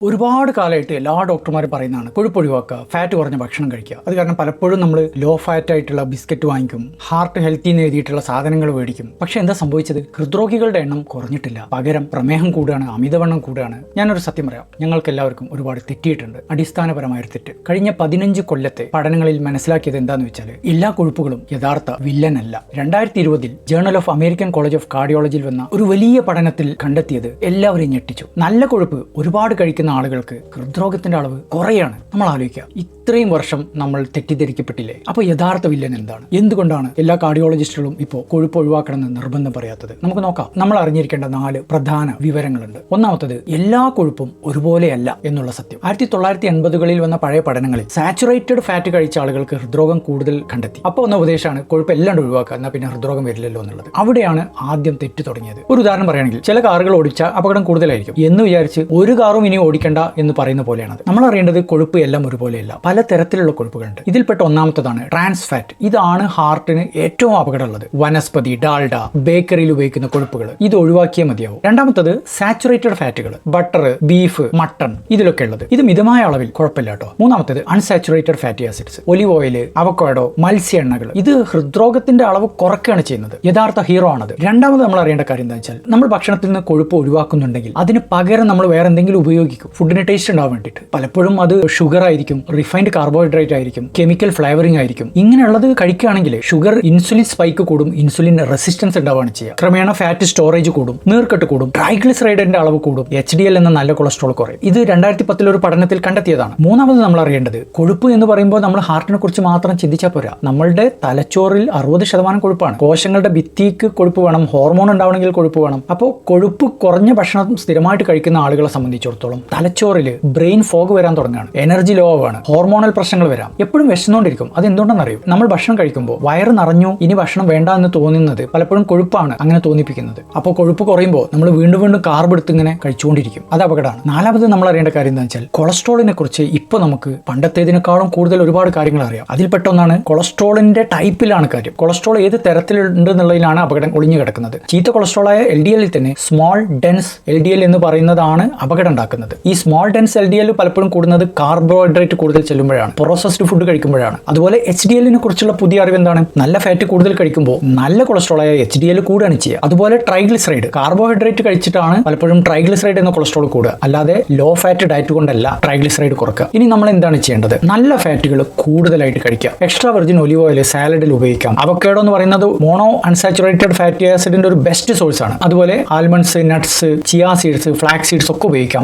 ഒരുപാട് കാലമായിട്ട് എല്ലാ ഡോക്ടർമാരും പറയുന്നതാണ് കൊഴുപ്പ് ഒഴിവാക്കുക, ഫാറ്റ് കുറഞ്ഞ ഭക്ഷണം കഴിക്കുക. അത് കാരണം പലപ്പോഴും നമ്മൾ ലോ ഫാറ്റ് ആയിട്ടുള്ള ബിസ്ക്കറ്റ് വാങ്ങിക്കും, ഹാർട്ട് ഹെൽത്തി എന്ന് എഴുതിയിട്ടുള്ള സാധനങ്ങൾ മേടിക്കും. പക്ഷെ എന്താ സംഭവിച്ചത്? ഹൃദ്രോഗികളുടെ എണ്ണം കുറഞ്ഞിട്ടില്ല, പകരം പ്രമേഹം കൂടുകയാണ്, അമിതവണ്ണം കൂടുകയാണ്. ഞാനൊരു സത്യം പറയാം, ഞങ്ങൾക്ക് എല്ലാവർക്കും ഒരുപാട് തെറ്റിയിട്ടുണ്ട്. അടിസ്ഥാനപരമായൊരു തെറ്റ്. കഴിഞ്ഞ 15 കൊല്ലത്തെ പഠനങ്ങളിൽ മനസ്സിലാക്കിയത് എന്താന്ന് വെച്ചാൽ എല്ലാ കൊഴുപ്പുകളും യഥാർത്ഥ വില്ലനല്ല. 2020 journal of American college of കാർഡിയോളജിയിൽ വന്ന ഒരു വലിയ പഠനത്തിൽ കണ്ടെത്തിയത് എല്ലാവരെയും ഞെട്ടിച്ചു. നല്ല കൊഴുപ്പ് ഒരുപാട് കഴിക്കുന്ന ആളുകൾക്ക് ഹൃദ്രോഗത്തിന്റെ അളവ് കുറയാണ്. നമ്മൾ ആലോചിക്കുക, ഇത്രയും വർഷം നമ്മൾ തെറ്റിദ്ധരിക്കപ്പെട്ടില്ലേ? അപ്പോൾ യഥാർത്ഥ വില്ലൻ എന്താണ്? എന്തുകൊണ്ടാണ് എല്ലാ കാർഡിയോളജിസ്റ്റുകളും ഇപ്പോൾ കൊഴുപ്പ് ഒഴിവാക്കണമെന്ന് നിർബന്ധം പറയാത്തത്? നമുക്ക് നോക്കാം. നമ്മൾ അറിഞ്ഞിരിക്കേണ്ട 4 പ്രധാന വിവരങ്ങളുണ്ട്. ഒന്നാമത്തത്, എല്ലാ കൊഴുപ്പും ഒരുപോലെയല്ല എന്നുള്ള സത്യം. 1980കളിൽ വന്ന പഴയ പഠനങ്ങളിൽ സാച്ചുറേറ്റഡ് ഫാറ്റ് കഴിച്ച ആളുകൾക്ക് ഹൃദ്രോഗം കൂടുതൽ കണ്ടെത്തി. അപ്പോൾ വന്ന ഉപദേശമാണ് കൊഴുപ്പ് എല്ലാം ഒഴിവാക്കുക, എന്നാൽ പിന്നെ ഹൃദ്രോഗം വരില്ലല്ലോ എന്നുള്ളത്. അവിടെയാണ് ആദ്യം തെറ്റ് തുടങ്ങിയത്. ഒരു ഉദാഹരണം പറയുകയാണെങ്കിൽ, ചില കാറുകൾ ഓടിച്ചാൽ അപകടം കൂടുതലായിരിക്കും എന്ന് വിചാരിച്ച് ഒരു കാറും ഇനി ഓടിക്കേണ്ട എന്ന് പറയുന്ന പോലെയാണ്. നമ്മൾ അറിയേണ്ടത് കൊഴുപ്പ് എല്ലാം ഒരുപോലെയല്ല, പല തരത്തിലുള്ള കൊഴുപ്പുകളുണ്ട്. ഇതിൽപ്പെട്ട ഒന്നാമത്തതാണ് ട്രാൻസ് ഫാറ്റ്. ഇതാണ് ഹാർട്ടിന് ഏറ്റവും അപകടമുള്ളത്. വനസ്പതി, ഡാൽഡ, ബേക്കറിയിൽ ഉപയോഗിക്കുന്ന കൊഴുപ്പുകൾ, ഇത് ഒഴിവാക്കിയേ മതിയാവും. രണ്ടാമത്തത് സാച്ചുറേറ്റഡ് ഫാറ്റുകൾ, ബട്ടർ, ബീഫ്, മട്ടൺ, ഇതിലൊക്കെ ഉള്ളത്. ഇത് മിതമായ അളവിൽ കുഴപ്പമില്ല കേട്ടോ. മൂന്നാമത്തത് unsaturated fatty acids, olive oil, avocado, മത്സ്യ എണ്ണകൾ. ഇത് ഹൃദ്രോഗത്തിന്റെ അളവ് കുറയ്ക്കുകയാണ് ചെയ്യുന്നത്. യഥാർത്ഥ ഹീറോ ആണത്. രണ്ടാമത് നമ്മൾ അറിയേണ്ട കാര്യം എന്താ വെച്ചാൽ, നമ്മൾ ഭക്ഷണത്തിൽ നിന്ന് കൊഴുപ്പ് ഒഴിവാക്കുന്നുണ്ടെങ്കിൽ അതിന് പകരം നമ്മൾ വേറെ എന്തെങ്കിലും ഉപയോഗിക്കും, ഫുഡിന് ടേസ്റ്റ് ഉണ്ടാവാൻ വേണ്ടിയിട്ട്. പലപ്പോഴും അത് ഷുഗർ ആയിരിക്കും, റിഫൈൻഡ് കാർബോഹൈഡ്രേറ്റ് ആയിരിക്കും, കെമിക്കൽ ഫ്ലേവറിംഗ് ആയിരിക്കും. ഇങ്ങനെയുള്ളത് കഴിക്കുകയാണെങ്കിൽ ഷുഗർ, ഇൻസുലിൻ സ്പൈക്ക് കൂടും, ഇൻസുലിൻ റെസിസ്റ്റൻസ് ഉണ്ടാവുകയാണ് ചെയ്യുക. ക്രമേണ ഫാറ്റ് സ്റ്റോറേജ് കൂടും, നീർക്കെട്ട് കൂടും, ട്രൈഗ്ലിസറൈഡിന്റെ അളവ് കൂടും, HDL എന്ന നല്ല കൊളസ്ട്രോൾ കുറയും. ഇത് 2010 ഒരു പഠനത്തിൽ കണ്ടെത്തിയതാണ്. മൂന്നാമത് നമ്മൾ അറിയേണ്ടത്, കൊഴുപ്പ് എന്ന് പറയുമ്പോൾ നമ്മൾ ഹാർട്ടിനെ കുറിച്ച് മാത്രം ചിന്തിച്ചാൽ പോരാ. നമ്മളുടെ തലച്ചോറിൽ 60% കൊഴുപ്പാണ്. കോശങ്ങളുടെ ഭിത്തിക്ക് കൊഴുപ്പ് വേണം, ഹോർമോൺ ഉണ്ടാവണമെങ്കിൽ കൊഴുപ്പ് വേണം. അപ്പോൾ കൊഴുപ്പ് കുറഞ്ഞ ഭക്ഷണം സ്ഥിരമായിട്ട് കഴിക്കുന്ന ആളുകളെ സംബന്ധിച്ചിടത്തോളം തലച്ചോറിൽ ബ്രെയിൻ ഫോഗ് വരാൻ തുടങ്ങുകയാണ്, എനർജി ലോ ആവാണ്, ഹോർമോണൽ പ്രശ്നങ്ങൾ വരാം, എപ്പോഴും വിശന്നുകൊണ്ടിരിക്കും. അത് എന്തുകൊണ്ടെന്ന് അറിയും? നമ്മൾ ഭക്ഷണം കഴിക്കുമ്പോൾ വയറ് നിറഞ്ഞു, ഇനി ഭക്ഷണം വേണ്ട എന്ന് തോന്നുന്നത് പലപ്പോഴും കൊഴുപ്പാണ് അങ്ങനെ തോന്നിപ്പിക്കുന്നത്. അപ്പോൾ കൊഴുപ്പ് കുറയുമ്പോൾ നമ്മൾ വീണ്ടും വീണ്ടും കാർബ് എടുത്ത് ഇങ്ങനെ കഴിച്ചുകൊണ്ടിരിക്കും. അത് അപകടമാണ്. നാലാമത് നമ്മൾ അറിയേണ്ട കാര്യം എന്താ വെച്ചാൽ, കൊളസ്ട്രോളിനെ കുറിച്ച് ഇപ്പോൾ നമുക്ക് പണ്ടത്തേതിനേക്കാളും കൂടുതൽ ഒരുപാട് കാര്യങ്ങൾ അറിയാം. അതിൽപ്പെട്ട ഒന്നാണ് കൊളസ്ട്രോളിന്റെ ടൈപ്പിലാണ് കാര്യം. കൊളസ്ട്രോൾ ഏത് തരത്തിലുണ്ട് എന്നുള്ളതിലാണ് അപകടം ഒളിഞ്ഞു കിടക്കുന്നത്. ചീത്ത കൊളസ്ട്രോളായ LDL തന്നെ സ്മോൾ ഡെൻസ് LDL എന്ന് പറയുന്നതാണ് അപകടം ഉണ്ടാക്കുന്നത്. ഈ സ്മോൾ ഡെൻസ് LDL പലപ്പോഴും കൂടുന്നത് കാർബോഹൈഡ്രേറ്റ് കൂടുതൽ ചെല്ലുമ്പോഴാണ്, പ്രോസസ്ഡ് ഫുഡ് കഴിക്കുമ്പോഴാണ്. അതുപോലെ HDLനെ കുറിച്ചുള്ള പുതിയ അറിവ് എന്താണ്? നല്ല ഫാറ്റ് കൂടുതൽ കഴിക്കുമ്പോൾ നല്ല കൊളസ്ട്രോളായ HDL കൂടുകയാണ് ചെയ്യുക. അതുപോലെ ട്രൈഗ്ലിസറൈഡ്, കാർബോഹൈഡ്രേറ്റ് കഴിച്ചിട്ടാണ് പലപ്പോഴും ട്രൈഗ്ലിസറൈഡ് എന്ന കൊളസ്ട്രോൾ കൂടുക, അല്ലാതെ ലോ ഫാറ്റ് ഡയറ്റ് കൊണ്ടല്ല ട്രൈഗ്ലിസറൈഡ് കുറക്കുക. ഇനി നമ്മൾ എന്താണ് ചെയ്യേണ്ടത്? നല്ല ഫാറ്റുകൾ കൂടുതലായിട്ട് കഴിക്കുക. എക്സ്ട്രാ വെർജിൻ ഒലിവ് ഓയിൽ സാലഡിൽ ഉപയോഗിക്കാം. അവക്കാഡോ എന്ന് പറയുന്നത് മോണോ അൺസാച്ചുറേറ്റഡ് ഫാറ്റി ആസിഡിന്റെ ഒരു ബെസ്റ്റ് സോഴ്സ് ആണ്. അതുപോലെ almonds, nuts, chia seeds, flax seeds ഒക്കെ ഉപയോഗിക്കാം.